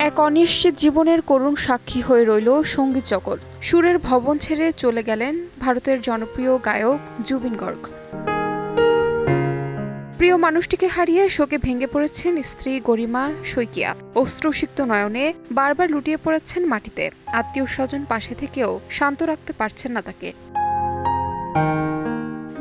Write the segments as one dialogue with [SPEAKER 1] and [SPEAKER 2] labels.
[SPEAKER 1] এক অনিশ্চিত জীবনের করুণ সাক্ষী হয়ে রইল সঙ্গীত জগৎ। সুরের ভবন ছেড়ে চলে গেলেন ভারতের জনপ্রিয় গায়ক জুবিন গর্গ। প্রিয় মানুষটিকে হারিয়ে শোকে ভেঙে পড়েছেন স্ত্রী গরিমা শইকিয়া। অশ্রুসিক্ত নয়নে বারবার লুটিয়ে পড়েছেন মাটিতে। আত্মীয় স্বজন পাশে থেকেও শান্ত রাখতে পারছেন না তাকে।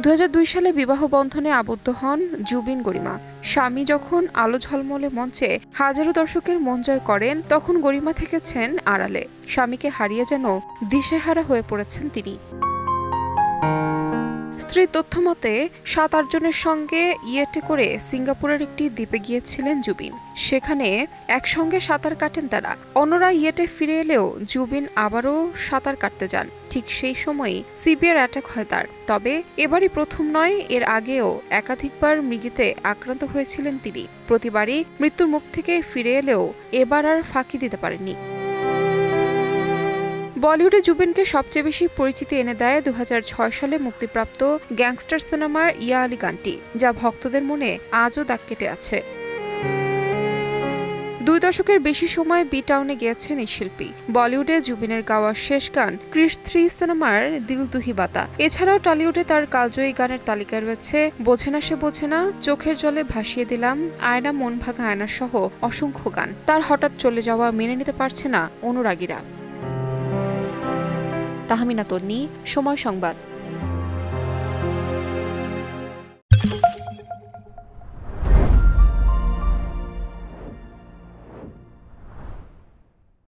[SPEAKER 1] 2002 সালে বিবাহ বন্ধনে আবদ্ধ হন জুবিন গরিমা। স্বামী যখন আলো ঝলমলে মঞ্চে হাজারো দর্শকের মন জয় করেন, তখন গরিমা থেকেছেন আড়ালে। স্বামীকে হারিয়ে যেন দিশেহারা হয়ে পড়েছেন তিনি। স্ত্রীর তথ্যমতে 7-8 জনের সঙ্গে ইয়েটে করে সিঙ্গাপুরের একটি দ্বীপে গিয়েছিলেন জুবিন। সেখানে একসঙ্গে সাঁতার কাটেন তারা। অন্যরা ইয়েটে ফিরে এলেও জুবিন আবারও সাঁতার কাটতে যান। ঠিক সেই সময়ই সিভিয়ার অ্যাটাক হয় তার। তবে এবারই প্রথম নয়, এর আগেও একাধিকবার মৃগীতে আক্রান্ত হয়েছিলেন তিনি। প্রতিবারই মৃত্যুর মুখ থেকে ফিরে এলেও এবার আর ফাঁকি দিতে পারেননি। বলিউডে জুবিনকে সবচেয়ে বেশি পরিচিতি এনে দেয় 2006 সালে মুক্তিপ্রাপ্ত গ্যাংস্টার সিনেমার ইয়া আলী গানটি, যা ভক্তদের মনে আজও দাগ কেটে আছে। 2 দশকের বেশি সময় বি টাউনে গিয়েছেন এই শিল্পী। বলিউডে জুবিনের গাওয়া শেষ গান ক্রিশ 3 সিনেমার দিল তুহি বাতা। এছাড়াও টলিউডে তার কালজয়ী গানের তালিকায় রয়েছে বোঝে না সে বোঝে না, চোখের জলে ভাসিয়ে দিলাম, আয়না মন ভাঙা আয়না সহ অসংখ্য গান। তার হঠাৎ চলে যাওয়া মেনে নিতে পারছে না অনুরাগীরা। তাহমিনা তন্নি, সময় সংবাদ।